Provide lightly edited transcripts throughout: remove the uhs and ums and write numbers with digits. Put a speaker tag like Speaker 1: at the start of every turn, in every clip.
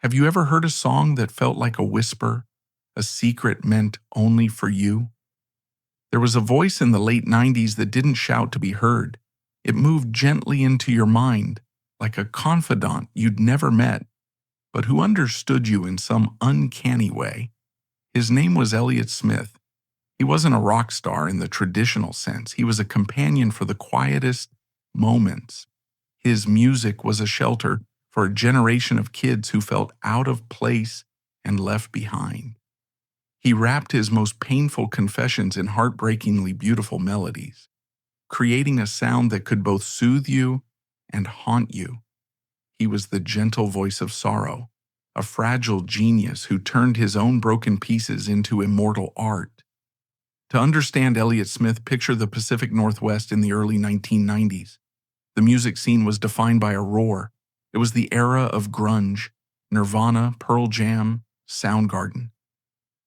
Speaker 1: Have you ever heard a song that felt like a whisper, a secret meant only for you? There was a voice in the late 90s that didn't shout to be heard. It moved gently into your mind, like a confidant you'd never met, but who understood you in some uncanny way. His name was Elliott Smith. He wasn't a rock star in the traditional sense. He was a companion for the quietest moments. His music was a shelter for a generation of kids who felt out of place and left behind. He wrapped his most painful confessions in heartbreakingly beautiful melodies, creating a sound that could both soothe you and haunt you. He was the gentle voice of sorrow, a fragile genius who turned his own broken pieces into immortal art. To understand Elliott Smith, picture the Pacific Northwest in the early 1990s. The music scene was defined by a roar. It was the era of grunge, Nirvana, Pearl Jam, Soundgarden.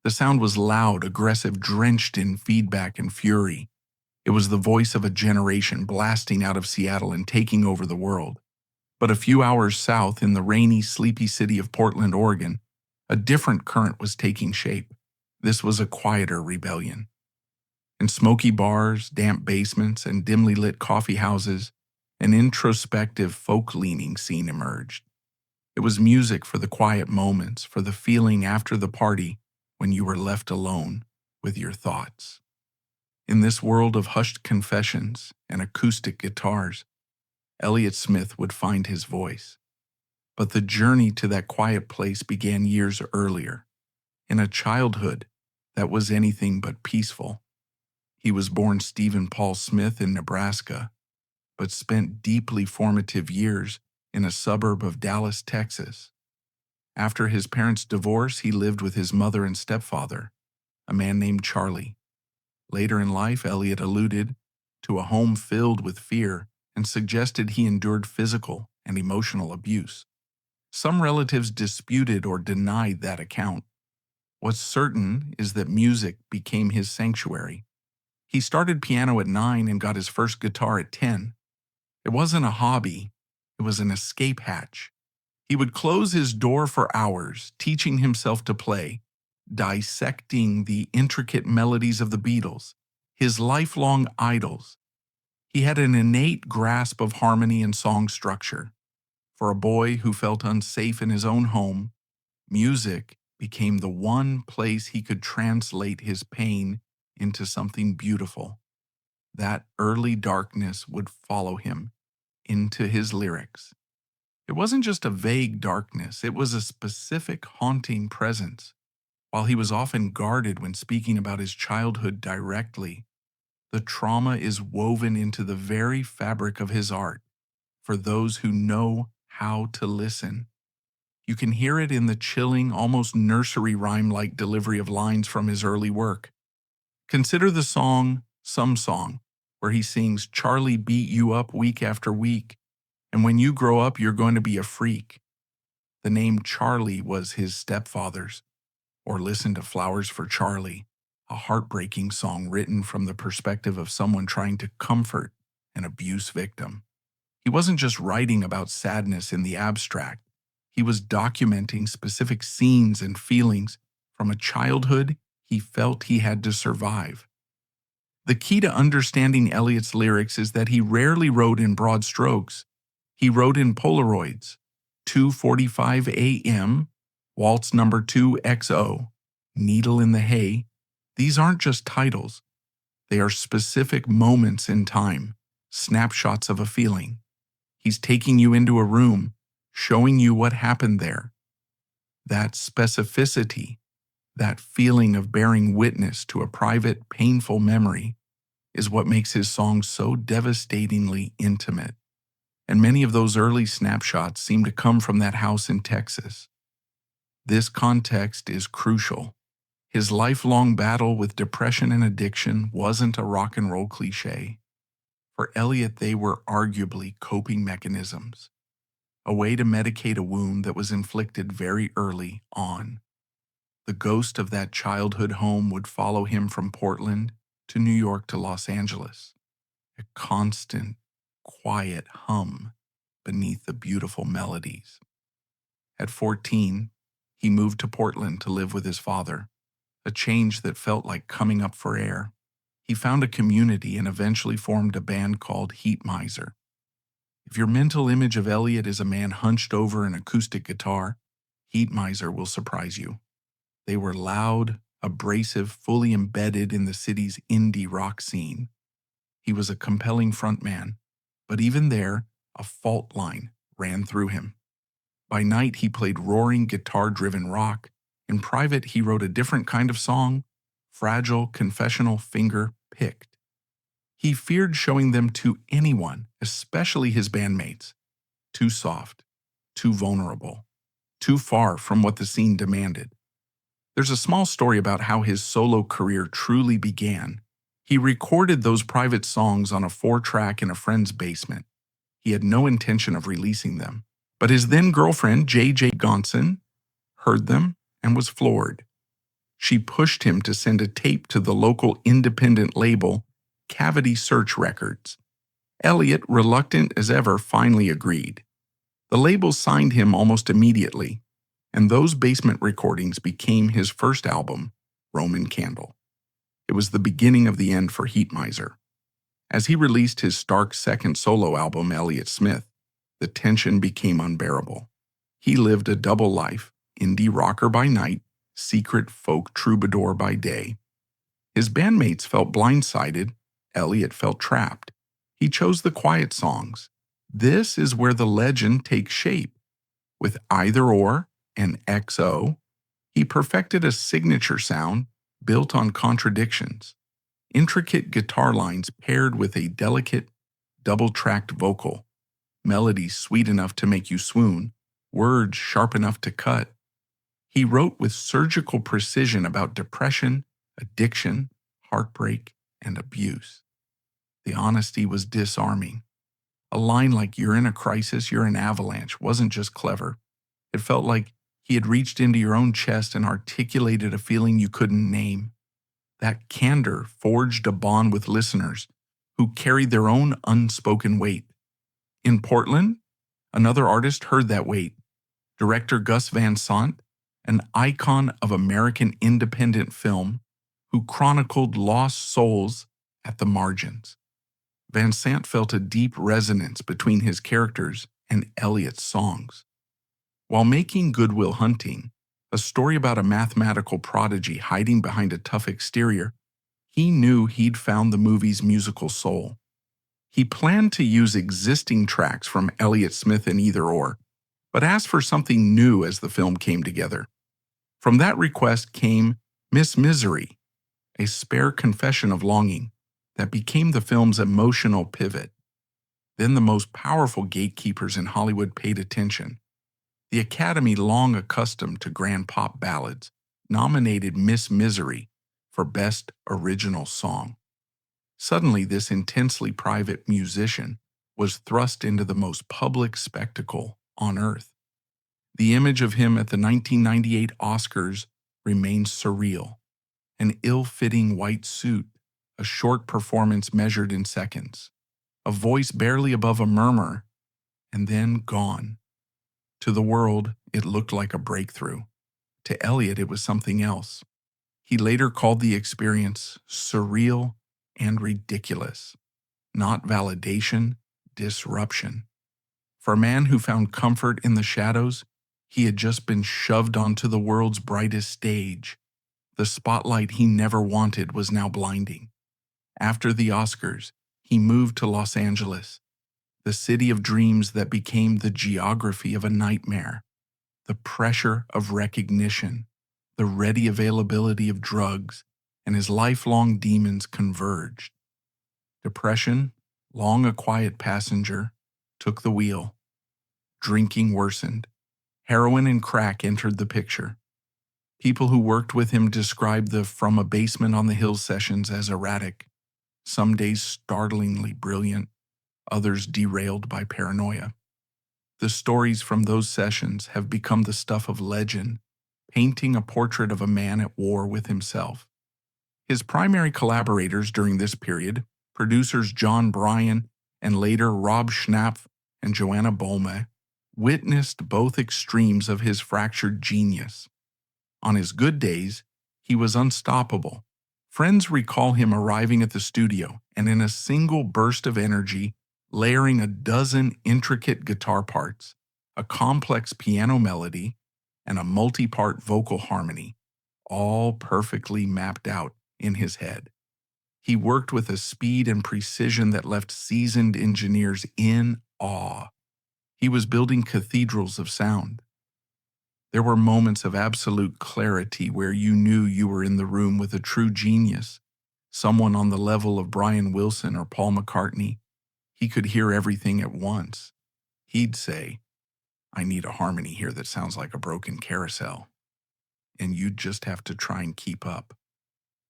Speaker 1: The sound was loud, aggressive, drenched in feedback and fury. It was the voice of a generation blasting out of Seattle and taking over the world. But a few hours south, in the rainy, sleepy city of Portland, Oregon, a different current was taking shape. This was a quieter rebellion. In smoky bars, damp basements, and dimly lit coffee houses, an introspective, folk-leaning scene emerged. It was music for the quiet moments, for the feeling after the party when you were left alone with your thoughts. In this world of hushed confessions and acoustic guitars, Elliott Smith would find his voice. But the journey to that quiet place began years earlier, in a childhood that was anything but peaceful. He was born Stephen Paul Smith in Nebraska, but spent deeply formative years in a suburb of Dallas, Texas. After his parents' divorce, he lived with his mother and stepfather, a man named Charlie. Later in life, Elliott alluded to a home filled with fear and suggested he endured physical and emotional abuse. Some relatives disputed or denied that account. What's certain is that music became his sanctuary. He started piano at 9 and got his first guitar at 10. It wasn't a hobby, it was an escape hatch. He would close his door for hours, teaching himself to play, dissecting the intricate melodies of the Beatles, his lifelong idols. He had an innate grasp of harmony and song structure. For a boy who felt unsafe in his own home, music became the one place he could translate his pain into something beautiful. That early darkness would follow him into his lyrics. It wasn't just a vague darkness, it was a specific haunting presence. While he was often guarded when speaking about his childhood directly, the trauma is woven into the very fabric of his art for those who know how to listen. You can hear it in the chilling, almost nursery rhyme-like delivery of lines from his early work. Consider the song, Some Song, where he sings, "Charlie beat you up week after week, and when you grow up, you're going to be a freak." The name Charlie was his stepfather's. Or listen to Flowers for Charlie, a heartbreaking song written from the perspective of someone trying to comfort an abuse victim. He wasn't just writing about sadness in the abstract. He was documenting specific scenes and feelings from a childhood he felt he had to survive. The key to understanding Elliott's lyrics is that he rarely wrote in broad strokes. He wrote in Polaroids, 2:45 a.m., Waltz number 2 XO, Needle in the Hay. These aren't just titles. They are specific moments in time, snapshots of a feeling. He's taking you into a room, showing you what happened there. That specificity, that feeling of bearing witness to a private, painful memory, is what makes his songs so devastatingly intimate. And many of those early snapshots seem to come from that house in Texas. This context is crucial. His lifelong battle with depression and addiction wasn't a rock and roll cliche. For Elliott, they were arguably coping mechanisms, a way to medicate a wound that was inflicted very early on. The ghost of that childhood home would follow him from Portland to New York to Los Angeles, a constant, quiet hum beneath the beautiful melodies. At 14, he moved to Portland to live with his father, a change that felt like coming up for air. He found a community and eventually formed a band called Heatmiser. If your mental image of Elliott is a man hunched over an acoustic guitar, Heatmiser will surprise you. They were loud, abrasive, fully embedded in the city's indie rock scene. He was a compelling frontman, but even there, a fault line ran through him. By night, he played roaring, guitar-driven rock. In private, he wrote a different kind of song, fragile, confessional, finger-picked. He feared showing them to anyone, especially his bandmates. Too soft, too vulnerable, too far from what the scene demanded. There's a small story about how his solo career truly began. He recorded those private songs on a 4-track in a friend's basement. He had no intention of releasing them. But his then-girlfriend, J.J. Gonson, heard them and was floored. She pushed him to send a tape to the local independent label, Cavity Search Records. Elliott, reluctant as ever, finally agreed. The label signed him almost immediately, and those basement recordings became his first album, Roman Candle. It was the beginning of the end for Heatmiser. As he released his stark second solo album, Elliott Smith, the tension became unbearable. He lived a double life, indie rocker by night, secret folk troubadour by day. His bandmates felt blindsided. Elliott felt trapped. He chose the quiet songs. This is where the legend takes shape. With Either Or and XO, he perfected a signature sound built on contradictions. Intricate guitar lines paired with a delicate, double-tracked vocal. Melodies sweet enough to make you swoon, words sharp enough to cut. He wrote with surgical precision about depression, addiction, heartbreak, and abuse. The honesty was disarming. A line like "You're in a crisis, you're an avalanche" wasn't just clever. It felt like he had reached into your own chest and articulated a feeling you couldn't name. That candor forged a bond with listeners who carried their own unspoken weight. In Portland, another artist heard that weight. Director Gus Van Sant, an icon of American independent film, who chronicled lost souls at the margins. Van Sant felt a deep resonance between his characters and Elliott's songs. While making Good Will Hunting, a story about a mathematical prodigy hiding behind a tough exterior, he knew he'd found the movie's musical soul. He planned to use existing tracks from Elliott Smith and Either Or, but asked for something new as the film came together. From that request came Miss Misery, a spare confession of longing that became the film's emotional pivot. Then the most powerful gatekeepers in Hollywood paid attention. The Academy, long accustomed to grand pop ballads, nominated Miss Misery for Best Original Song. Suddenly, this intensely private musician was thrust into the most public spectacle on earth. The image of him at the 1998 Oscars remains surreal. An ill-fitting white suit, a short performance measured in seconds, a voice barely above a murmur, and then gone. To the world, it looked like a breakthrough. To Elliott, it was something else. He later called the experience surreal and ridiculous. Not validation, disruption. For a man who found comfort in the shadows, he had just been shoved onto the world's brightest stage. The spotlight he never wanted was now blinding. After the Oscars, he moved to Los Angeles, the city of dreams that became the geography of a nightmare. The pressure of recognition, the ready availability of drugs, and his lifelong demons converged. Depression, long a quiet passenger, took the wheel. Drinking worsened. Heroin and crack entered the picture. People who worked with him described the From a Basement on the Hill sessions as erratic, some days startlingly brilliant, others derailed by paranoia. The stories from those sessions have become the stuff of legend, painting a portrait of a man at war with himself. His primary collaborators during this period, producers John Bryan and later Rob Schnapf and Joanna Bolme, witnessed both extremes of his fractured genius. On his good days, he was unstoppable. Friends recall him arriving at the studio and in a single burst of energy, layering a dozen intricate guitar parts, a complex piano melody, and a multi-part vocal harmony, all perfectly mapped out in his head. He worked with a speed and precision that left seasoned engineers in awe. He was building cathedrals of sound. There were moments of absolute clarity where you knew you were in the room with a true genius, someone on the level of Brian Wilson or Paul McCartney. He could hear everything at once. He'd say, "I need a harmony here that sounds like a broken carousel." And you'd just have to try and keep up.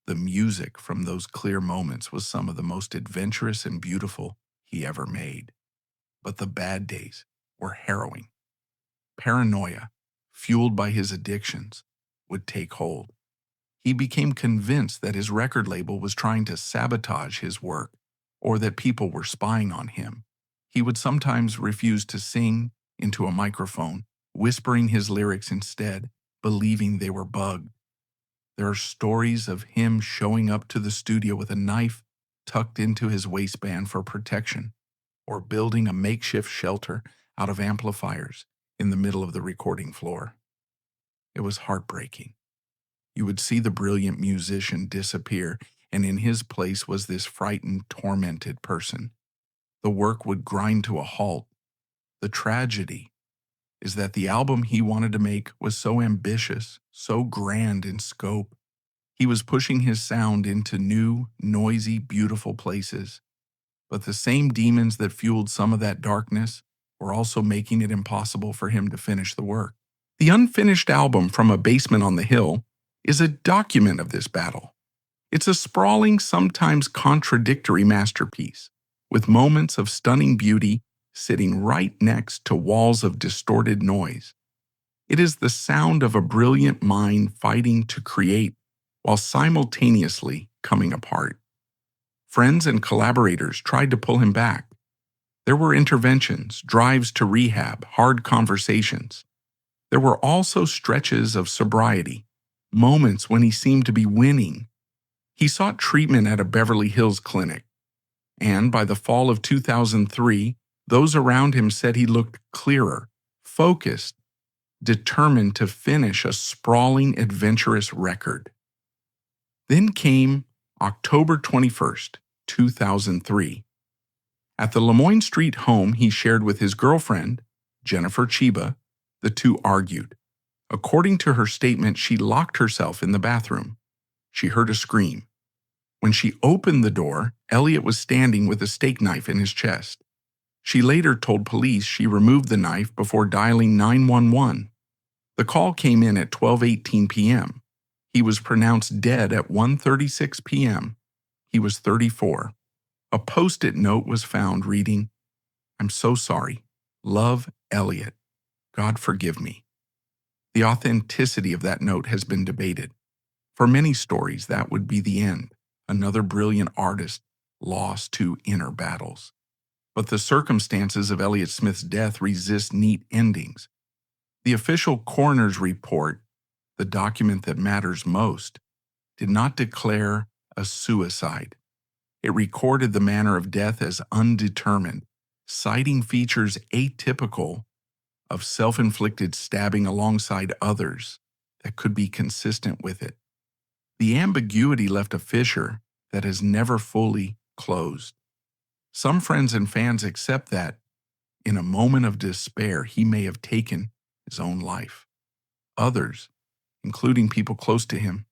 Speaker 1: The music from those clear moments was some of the most adventurous and beautiful he ever made. But the bad days were harrowing. Paranoia, fueled by his addictions, would take hold. He became convinced that his record label was trying to sabotage his work, or that people were spying on him. He would sometimes refuse to sing into a microphone, whispering his lyrics instead, believing they were bugged. There are stories of him showing up to the studio with a knife tucked into his waistband for protection, or building a makeshift shelter out of amplifiers in the middle of the recording floor. It was heartbreaking. You would see the brilliant musician disappear, and in his place was this frightened, tormented person. The work would grind to a halt. The tragedy is that the album he wanted to make was so ambitious, so grand in scope. He was pushing his sound into new, noisy, beautiful places. But the same demons that fueled some of that darkness were also making it impossible for him to finish the work. The unfinished album From a Basement on the Hill is a document of this battle. It's a sprawling, sometimes contradictory masterpiece, with moments of stunning beauty sitting right next to walls of distorted noise. It is the sound of a brilliant mind fighting to create while simultaneously coming apart. Friends and collaborators tried to pull him back. There were interventions, drives to rehab, hard conversations. There were also stretches of sobriety, moments when he seemed to be winning. He sought treatment at a Beverly Hills clinic, and by the fall of 2003, those around him said he looked clearer, focused, determined to finish a sprawling, adventurous record. Then came October 21st, 2003. At the Lemoyne Street home he shared with his girlfriend, Jennifer Chiba, the two argued. According to her statement, she locked herself in the bathroom. She heard a scream. When she opened the door, Elliott was standing with a steak knife in his chest. She later told police she removed the knife before dialing 911. The call came in at 12:18 p.m. He was pronounced dead at 1:36 p.m. He was 34. A post-it note was found reading, "I'm so sorry. Love, Elliott. God forgive me." The authenticity of that note has been debated. For many stories, that would be the end, another brilliant artist lost to inner battles. But the circumstances of Elliott Smith's death resist neat endings. The official coroner's report, the document that matters most, did not declare a suicide. It recorded the manner of death as undetermined, citing features atypical of self-inflicted stabbing alongside others that could be consistent with it. The ambiguity left a fissure that has never fully closed. Some friends and fans accept that, in a moment of despair, he may have taken his own life. Others, including people close to him,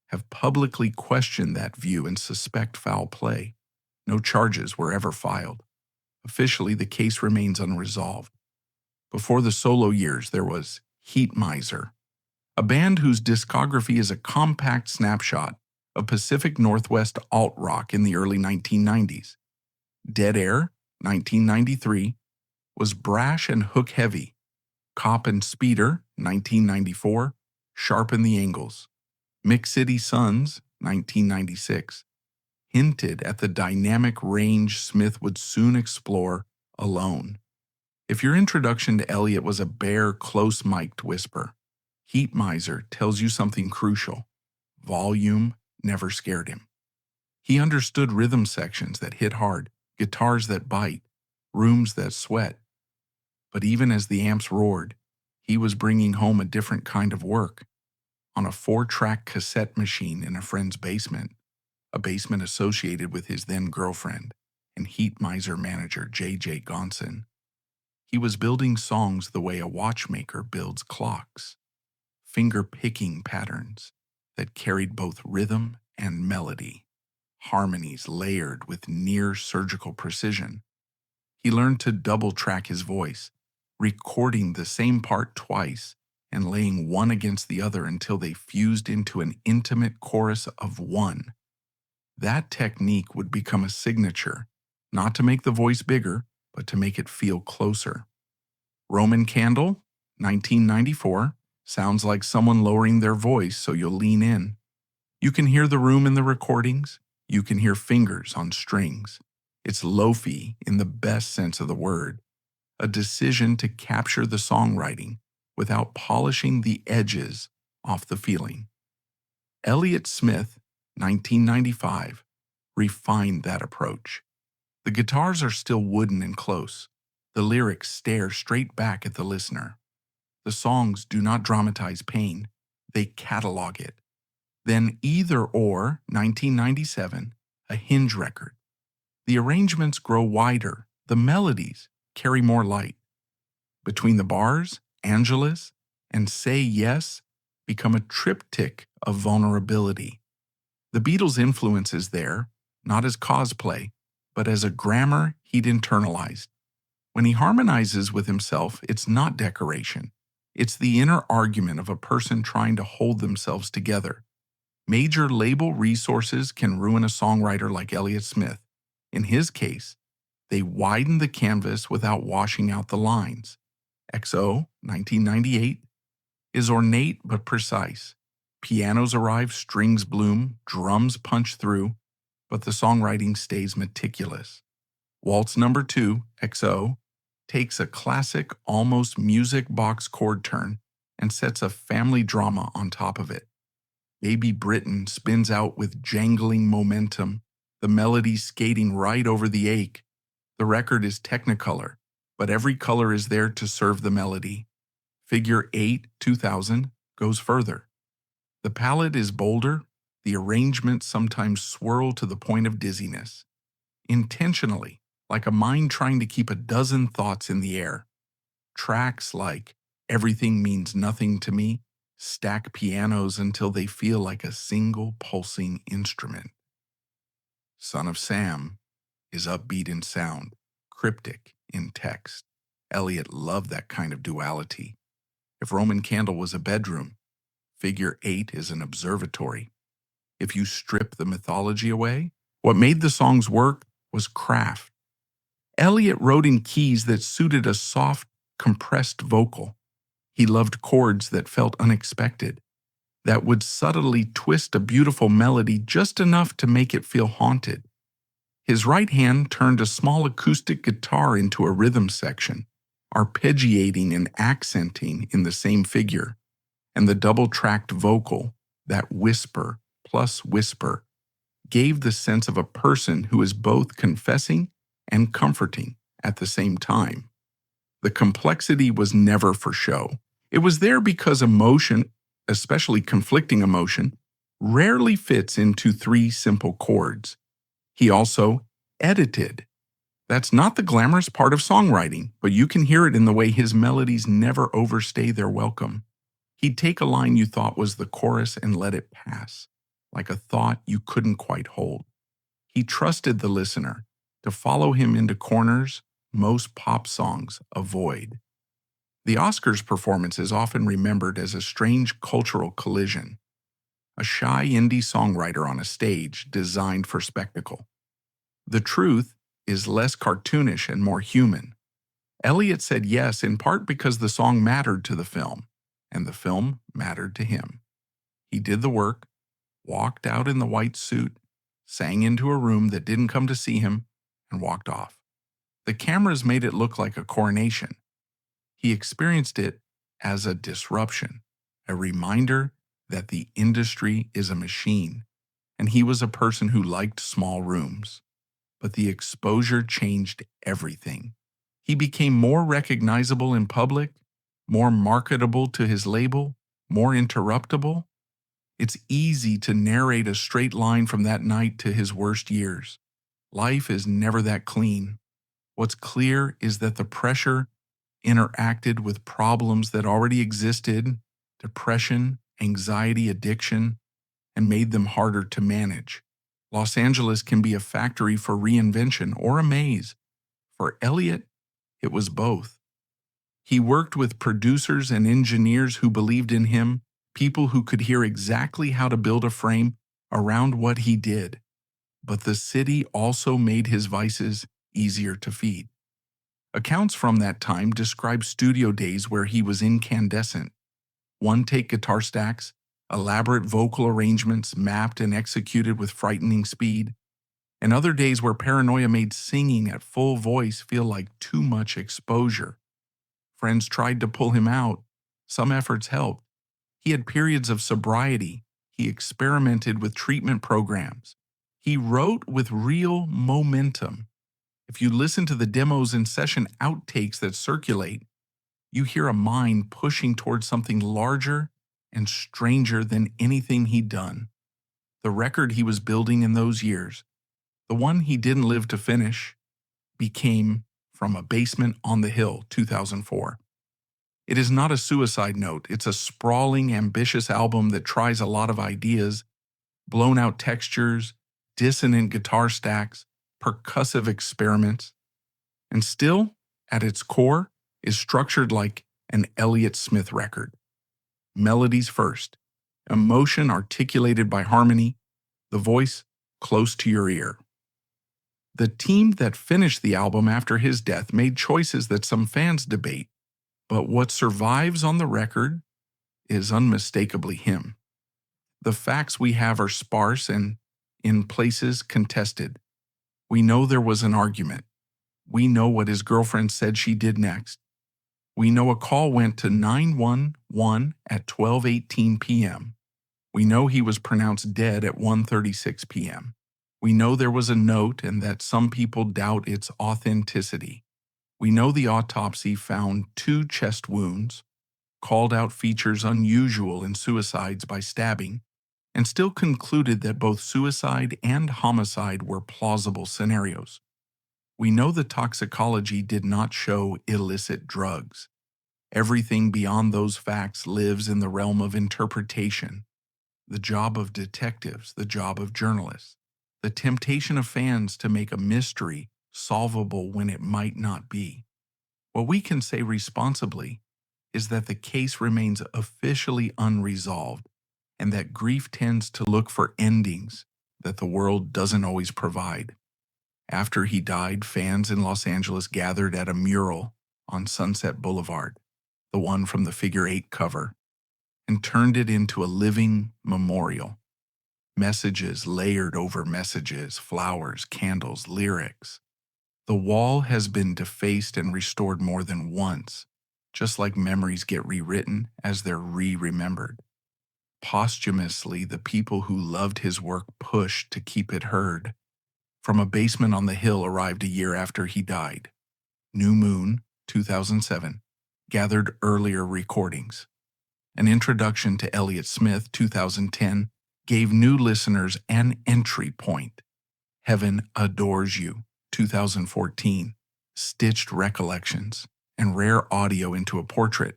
Speaker 1: have publicly questioned that view and suspect foul play. No charges were ever filed. Officially, the case remains unresolved. Before the solo years, there was Heatmiser, a band whose discography is a compact snapshot of Pacific Northwest alt-rock in the early 1990s. Dead Air, 1993, was brash and hook-heavy. Cop and Speeder, 1994, sharpened the angles. Mix City Sons, 1996, hinted at the dynamic range Smith would soon explore alone. If your introduction to Elliott was a bare, close-mic'd whisper, Heatmiser tells you something crucial. Volume never scared him. He understood rhythm sections that hit hard, guitars that bite, rooms that sweat. But even as the amps roared, he was bringing home a different kind of work. On a 4-track cassette machine in a friend's basement, a basement associated with his then-girlfriend and Heatmiser manager J.J. Gonson, he was building songs the way a watchmaker builds clocks, finger-picking patterns that carried both rhythm and melody, harmonies layered with near-surgical precision. He learned to double-track his voice, recording the same part twice and laying one against the other until they fused into an intimate chorus of one. That technique would become a signature, not to make the voice bigger, but to make it feel closer. Roman Candle, 1994, sounds like someone lowering their voice so you'll lean in. You can hear the room in the recordings. You can hear fingers on strings. It's lo-fi in the best sense of the word, a decision to capture the songwriting without polishing the edges off the feeling. Elliott Smith, 1995, refined that approach. The guitars are still wooden and close. The lyrics stare straight back at the listener. The songs do not dramatize pain, they catalog it. Then Either Or, 1997, a Hinge record. The arrangements grow wider, the melodies carry more light. Between the bars, Angelus and Say Yes become a triptych of vulnerability. The Beatles' influence is there, not as cosplay, but as a grammar he'd internalized. When he harmonizes with himself, it's not decoration. It's the inner argument of a person trying to hold themselves together. Major label resources can ruin a songwriter like Elliott Smith. In his case, they widen the canvas without washing out the lines. XO, 1998, is ornate but precise. Pianos arrive, strings bloom, drums punch through, but the songwriting stays meticulous. Waltz number 2, XO, takes a classic, almost music box chord turn and sets a family drama on top of it. Baby Britain spins out with jangling momentum, the melody skating right over the ache. The record is Technicolor, but every color is there to serve the melody. Figure 8, 2000, goes further. The palette is bolder, the arrangements sometimes swirl to the point of dizziness. Intentionally, like a mind trying to keep a dozen thoughts in the air. Tracks like Everything Means Nothing to Me stack pianos until they feel like a single pulsing instrument. Son of Sam is upbeat in sound, cryptic in text. Elliott loved that kind of duality. If Roman Candle was a bedroom, Figure 8 is an observatory. If you strip the mythology away, what made the songs work was craft. Elliott wrote in keys that suited a soft, compressed vocal. He loved chords that felt unexpected, that would subtly twist a beautiful melody just enough to make it feel haunted. His right hand turned a small acoustic guitar into a rhythm section, arpeggiating and accenting in the same figure, and the double-tracked vocal, that whisper plus whisper, gave the sense of a person who is both confessing and comforting at the same time. The complexity was never for show. It was there because emotion, especially conflicting emotion, rarely fits into 3 simple chords. He also edited. That's not the glamorous part of songwriting, but you can hear it in the way his melodies never overstay their welcome. He'd take a line you thought was the chorus and let it pass, like a thought you couldn't quite hold. He trusted the listener to follow him into corners most pop songs avoid. The Oscars performance is often remembered as a strange cultural collision, a shy indie songwriter on a stage designed for spectacle. The truth is less cartoonish and more human. Elliott said yes in part because the song mattered to the film, and the film mattered to him. He did the work, walked out in the white suit, sang into a room that didn't come to see him, and walked off. The cameras made it look like a coronation. He experienced it as a disruption, a reminder that the industry is a machine, and he was a person who liked small rooms. But the exposure changed everything. He became more recognizable in public, more marketable to his label, more interruptible. It's easy to narrate a straight line from that night to his worst years. Life is never that clean. What's clear is that the pressure interacted with problems that already existed, depression, anxiety, addiction, and made them harder to manage. Los Angeles can be a factory for reinvention or a maze. For Elliott, it was both. He worked with producers and engineers who believed in him, people who could hear exactly how to build a frame around what he did. But the city also made his vices easier to feed. Accounts from that time describe studio days where he was incandescent. One-take guitar stacks, elaborate vocal arrangements mapped and executed with frightening speed, and other days where paranoia made singing at full voice feel like too much exposure. Friends tried to pull him out. Some efforts helped. He had periods of sobriety. He experimented with treatment programs. He wrote with real momentum. If you listen to the demos and session outtakes that circulate, you hear a mind pushing towards something larger and stranger than anything he'd done. The record he was building in those years, the one he didn't live to finish, became From a Basement on the Hill, 2004. It is not a suicide note. It's a sprawling, ambitious album that tries a lot of ideas, blown-out textures, dissonant guitar stacks, percussive experiments, and still, at its core, is structured like an Elliott Smith record. Melodies first, emotion articulated by harmony, the voice close to your ear. The team that finished the album after his death made choices that some fans debate, but what survives on the record is unmistakably him. The facts we have are sparse and, in places, contested. We know there was an argument. We know what his girlfriend said she did next. We know a call went to 911 at 12:18 p.m. We know he was pronounced dead at 1:36 p.m. We know there was a note and that some people doubt its authenticity. We know the autopsy found 2 chest wounds, called out features unusual in suicides by stabbing, and still concluded that both suicide and homicide were plausible scenarios. We know the toxicology did not show illicit drugs. Everything beyond those facts lives in the realm of interpretation. The job of detectives, the job of journalists, the temptation of fans to make a mystery solvable when it might not be. What we can say responsibly is that the case remains officially unresolved, and that grief tends to look for endings that the world doesn't always provide. After he died, fans in Los Angeles gathered at a mural on Sunset Boulevard, the one from the Figure 8 cover, and turned it into a living memorial. Messages layered over messages, flowers, candles, lyrics. The wall has been defaced and restored more than once, just like memories get rewritten as they're re-remembered. Posthumously, the people who loved his work pushed to keep it heard. From a Basement on the Hill arrived a year after he died. New Moon, 2007, gathered earlier recordings. An Introduction to Elliott Smith, 2010, gave new listeners an entry point. Heaven Adores You, 2014, stitched recollections and rare audio into a portrait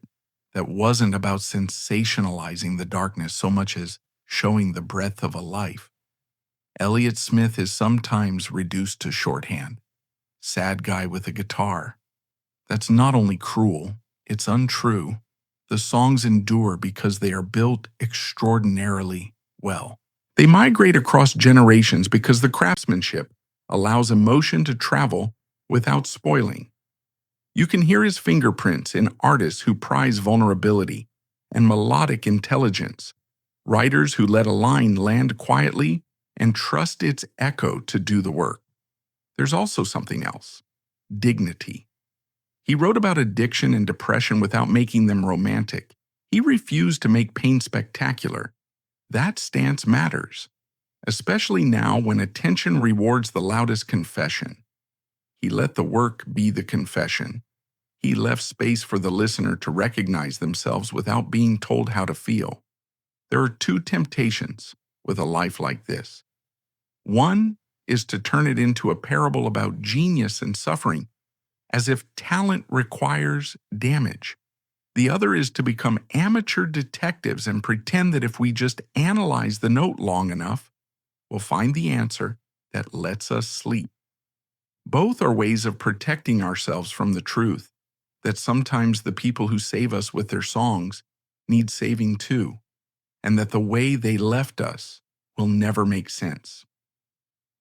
Speaker 1: that wasn't about sensationalizing the darkness so much as showing the breadth of a life. Elliott Smith is sometimes reduced to shorthand. Sad guy with a guitar. That's not only cruel, it's untrue. The songs endure because they are built extraordinarily well. They migrate across generations because the craftsmanship allows emotion to travel without spoiling. You can hear his fingerprints in artists who prize vulnerability and melodic intelligence, writers who let a line land quietly and trust its echo to do the work. There's also something else. dignity. He wrote about addiction and depression without making them romantic. He refused to make pain spectacular. That stance matters, especially now when attention rewards the loudest confession. He let the work be the confession. He left space for the listener to recognize themselves without being told how to feel. There are two temptations with a life like this. One is to turn it into a parable about genius and suffering, as if talent requires damage. The other is to become amateur detectives and pretend that if we just analyze the note long enough, we'll find the answer that lets us sleep. Both are ways of protecting ourselves from the truth that sometimes the people who save us with their songs need saving too, and that the way they left us will never make sense.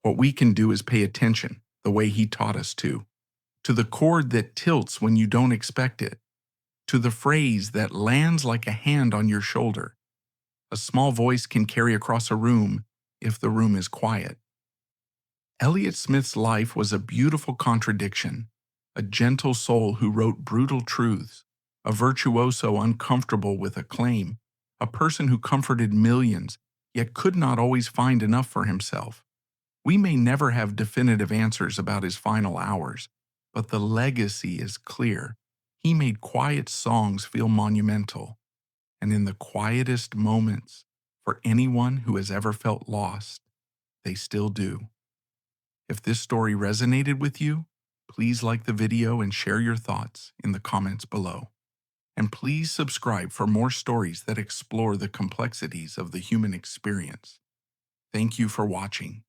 Speaker 1: What we can do is pay attention, the way he taught us to the chord that tilts when you don't expect it, to the phrase that lands like a hand on your shoulder. A small voice can carry across a room if the room is quiet. Elliott Smith's life was a beautiful contradiction, a gentle soul who wrote brutal truths, a virtuoso uncomfortable with acclaim, a person who comforted millions, yet could not always find enough for himself. We may never have definitive answers about his final hours, but the legacy is clear. He made quiet songs feel monumental, and in the quietest moments, for anyone who has ever felt lost, they still do. If this story resonated with you, please like the video and share your thoughts in the comments below. And please subscribe for more stories that explore the complexities of the human experience. Thank you for watching.